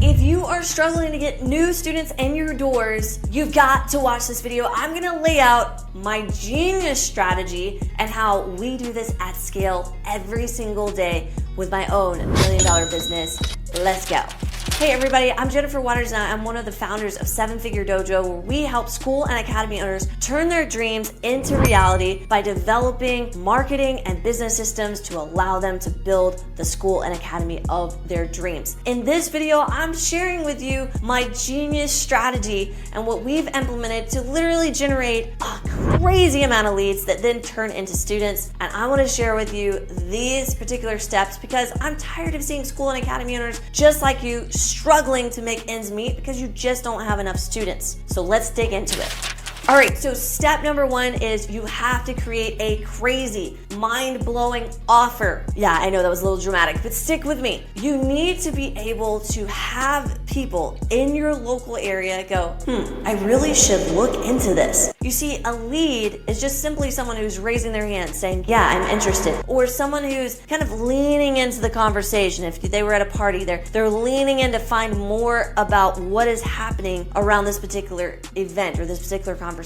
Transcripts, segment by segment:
If you are struggling to get new students in your doors, you've got to watch this video. I'm gonna lay out my genius strategy and how we do this at scale every single day with my own $1 million business. Let's go. Hey everybody, I'm Jennifer Waters and I'm one of the founders of 7-Figure Dojo, where we help school and academy owners turn their dreams into reality by developing marketing and business systems to allow them to build the school and academy of their dreams. In this video, I'm sharing with you my genius strategy and what we've implemented to literally generate a crazy amount of leads that then turn into students. And I want to share with you these particular steps because I'm tired of seeing school and academy owners just like you struggling to make ends meet because you just don't have enough students. So let's dig into it. All right, so step number one is you have to create a crazy, mind-blowing offer. Yeah, I know that was a little dramatic, but stick with me. You need to be able to have people in your local area go, I really should look into this. You see, a lead is just simply someone who's raising their hand saying, yeah, I'm interested. Or someone who's kind of leaning into the conversation. If they were at a party, they're leaning in to find more about what is happening around this particular event or this particular conversation.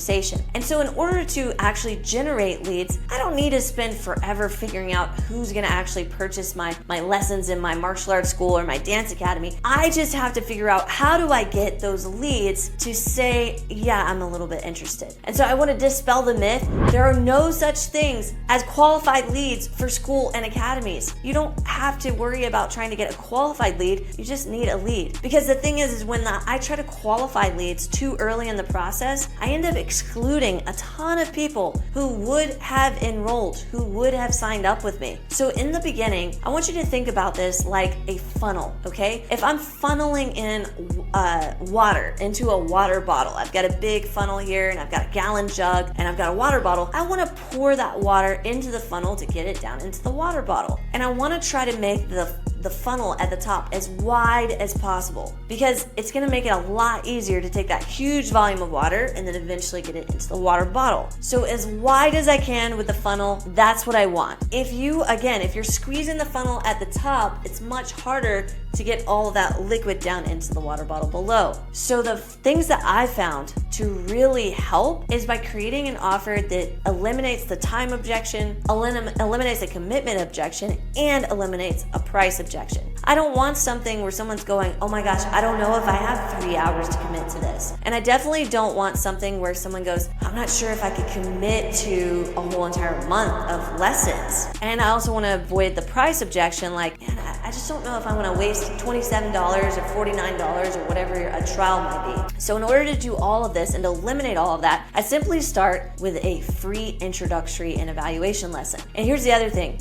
And so in order to actually generate leads, I don't need to spend forever figuring out who's gonna actually purchase my lessons in my martial arts school or my dance academy. I just have to figure out, how do I get those leads to say, yeah, I'm a little bit interested. And so I wanna dispel the myth. There are no such things as qualified leads for school and academies. You don't have to worry about trying to get a qualified lead, you just need a lead. Because the thing is when I try to qualify leads too early in the process, I end up excluding a ton of people who would have enrolled, who would have signed up with me. So in the beginning, I want you to think about this like a funnel, okay? If I'm funneling in water into a water bottle, I've got a big funnel here and I've got a gallon jug and I've got a water bottle. I want to pour that water into the funnel to get it down into the water bottle. And I want to try to make the funnel at the top as wide as possible because it's going to make it a lot easier to take that huge volume of water and then eventually get it into the water bottle. So as wide as I can with the funnel, that's what I want. If you're squeezing the funnel at the top, it's much harder to get all of that liquid down into the water bottle below. So the things that I found to really help is by creating an offer that eliminates the time objection, eliminates a commitment objection, and eliminates a price objection. I don't want something where someone's going, oh my gosh, I don't know if I have 3 hours to commit to this. And I definitely don't want something where someone goes, I'm not sure if I could commit to a whole entire month of lessons. And I also want to avoid the price objection, like, man, I just don't know if I want to waste $27 or $49 or whatever a trial might be. So in order to do all of this and to eliminate all of that, I simply start with a free introductory and evaluation lesson. And here's the other thing.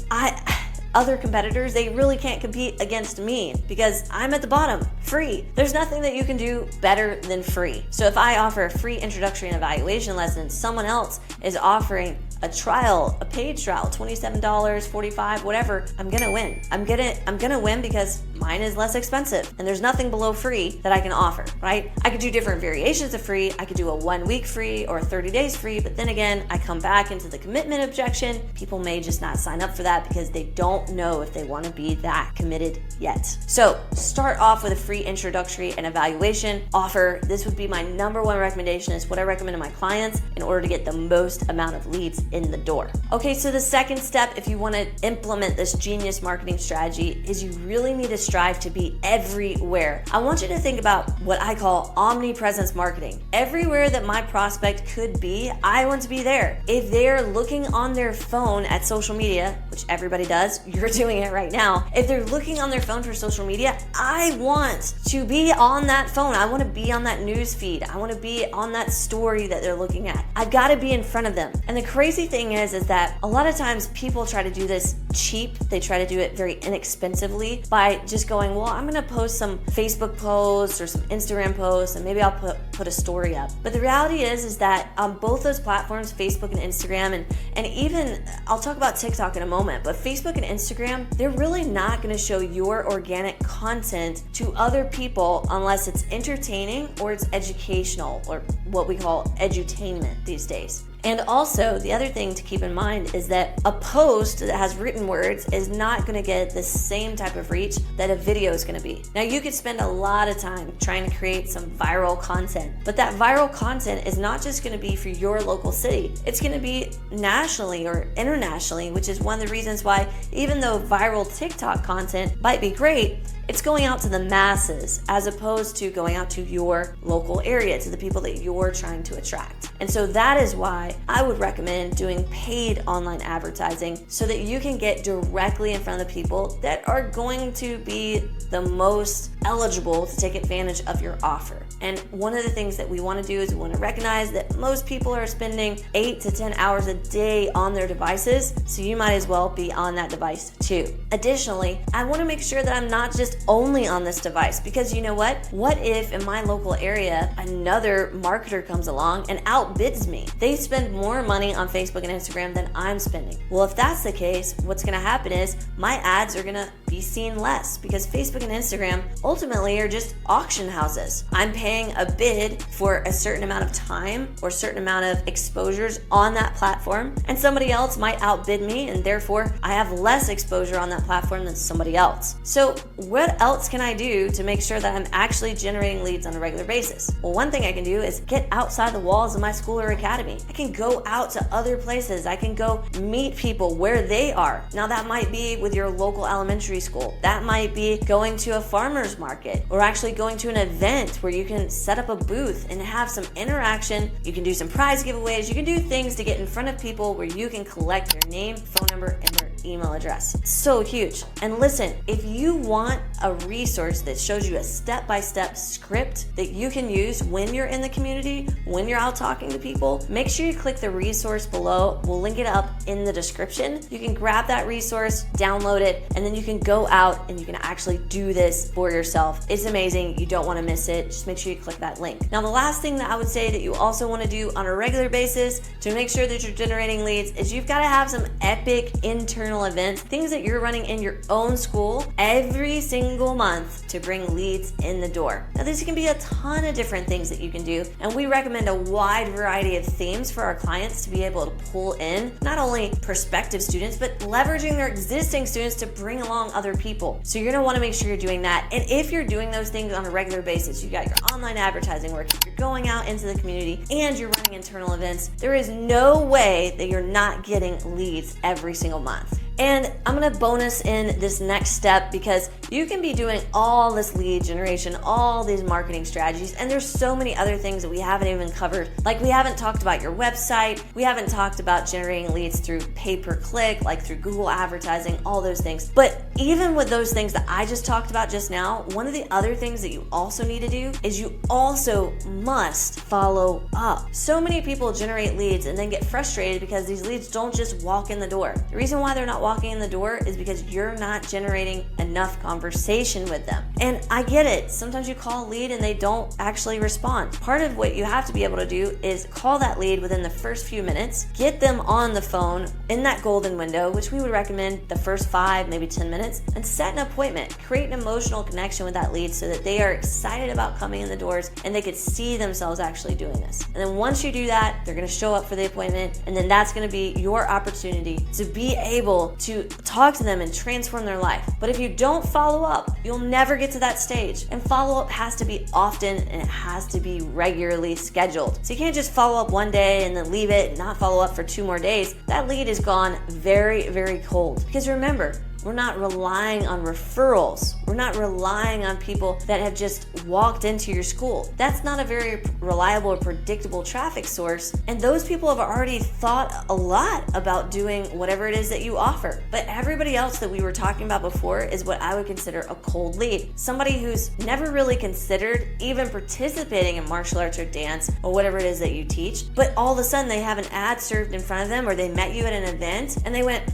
Other competitors, they really can't compete against me because I'm at the bottom, free. There's nothing that you can do better than free. So if I offer a free introductory and evaluation lesson, someone else is offering a trial, a paid trial, $27, $45, whatever, I'm gonna win. I'm gonna win because mine is less expensive and there's nothing below free that I can offer, right? I could do different variations of free. I could do a 1 week free or 30 days free, but then again, I come back into the commitment objection. People may just not sign up for that because they don't know if they want to be that committed yet. So start off with a free introductory and evaluation offer. This would be my number one recommendation. It's what I recommend to my clients in order to get the most amount of leads in the door. Okay, so the second step, if you want to implement this genius marketing strategy, is you really need to strive to be everywhere. I want you to think about what I call omnipresence marketing. Everywhere that my prospect could be, I want to be there. If they're looking on their phone at social media, which everybody does, you're doing it right now. If they're looking on their phone for social media, I want to be on that phone. I want to be on that news feed. I want to be on that story that they're looking at. I've got to be in front of them. And the crazy thing is that a lot of times people try to do this cheap. They try to do it very inexpensively by just going, well, I'm going to post some Facebook posts or some Instagram posts and maybe I'll put a story up. But the reality is that on both those platforms, Facebook and Instagram, and even I'll talk about TikTok in a moment, but Facebook and Instagram, they're really not going to show your organic content to other people unless it's entertaining or it's educational, or what we call edutainment these days. And also, the other thing to keep in mind is that a post that has written words is not going to get the same type of reach that a video is going to be. Now, you could spend a lot of time trying to create some viral content, but that viral content is not just going to be for your local city. It's going to be nationally or internationally, which is one of the reasons why, even though viral TikTok content might be great, it's going out to the masses as opposed to going out to your local area, to the people that you're trying to attract. And so that is why I would recommend doing paid online advertising so that you can get directly in front of the people that are going to be the most eligible to take advantage of your offer. And one of the things that we want to do is we want to recognize that most people are spending 8 to 10 hours a day on their devices, so you might as well be on that device too. Additionally, I want to make sure that I'm not just only on this device, because you know what? What if in my local area another marketer comes along and outbids me? They spend more money on Facebook and Instagram than I'm spending. Well, if that's the case, what's going to happen is my ads are going to be seen less, because Facebook and Instagram ultimately are just auction houses. I'm paying a bid for a certain amount of time or a certain amount of exposures on that platform, and somebody else might outbid me, and therefore I have less exposure on that platform than somebody else. So what else can I do to make sure that I'm actually generating leads on a regular basis? Well, one thing I can do is get outside the walls of my school or academy. I can go out to other places. I can go meet people where they are. Now, that might be with your local elementary school. That might be going to a farmer's market, or actually going to an event where you can set up a booth and have some interaction. You can do some prize giveaways. You can do things to get in front of people where you can collect their name, phone number, and their email address. So huge. And listen, if you want a resource that shows you a step-by-step script that you can use when you're in the community, when you're out talking to people, make sure you click the resource below. We'll link it up in the description. You can grab that resource, download it, and then you can go out and you can actually do this for yourself. It's amazing. You don't want to miss it. Just make sure you click that link. Now, the last thing that I would say that you also want to do on a regular basis to make sure that you're generating leads is you've got to have some epic internal events, things that you're running in your own school every single month to bring leads in the door. Now, this can be a ton of different things that you can do, and we recommend a wide variety of themes for our clients to be able to pull in not only prospective students, but leveraging their existing students to bring along other people. So you're going to want to make sure you're doing that. And if you're doing those things on a regular basis, you got your online advertising work, you're going out into the community, and you're running internal events, there is no way that you're not getting leads every single month. And I'm gonna bonus in this next step, because you can be doing all this lead generation, all these marketing strategies, and there's so many other things that we haven't even covered. Like, we haven't talked about your website, we haven't talked about generating leads through pay-per-click, like through Google advertising, all those things. But even with those things that I just talked about just now, one of the other things that you also need to do is you also must follow up. So many people generate leads and then get frustrated because these leads don't just walk in the door. The reason why they're not walking in the door is because you're not generating enough conversation with them. And I get it. Sometimes you call a lead and they don't actually respond. Part of what you have to be able to do is call that lead within the first few minutes, get them on the phone in that golden window, which we would recommend the first 5, maybe 10 minutes, and set an appointment. Create an emotional connection with that lead so that they are excited about coming in the doors and they could see themselves actually doing this. And then once you do that, they're going to show up for the appointment, and then that's going to be your opportunity to be able to talk to them and transform their life. But if you don't follow up, you'll never get to that stage. And follow up has to be often, and it has to be regularly scheduled. So you can't just follow up one day and then leave it and not follow up for 2 more days. That lead is gone very, very cold. Because remember, we're not relying on referrals. We're not relying on people that have just walked into your school. That's not a very reliable or predictable traffic source. And those people have already thought a lot about doing whatever it is that you offer. But everybody else that we were talking about before is what I would consider a cold lead. Somebody who's never really considered even participating in martial arts or dance or whatever it is that you teach. But all of a sudden they have an ad served in front of them, or they met you at an event and they went,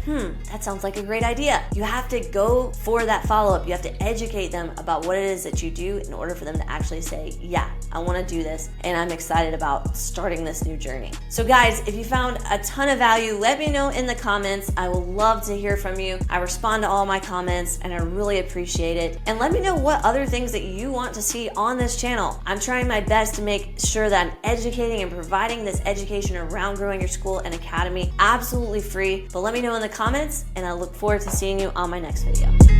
that sounds like a great idea. You have to go for that follow-up. You have to educate them about what it is that you do in order for them to actually say, yeah, I want to do this and I'm excited about starting this new journey. So guys, if you found a ton of value, let me know in the comments. I will love to hear from you. I respond to all my comments and I really appreciate it. And let me know what other things that you want to see on this channel. I'm trying my best to make sure that I'm educating and providing this education around growing your school and academy absolutely free. But let me know in the comments and I look forward to seeing you on my next video.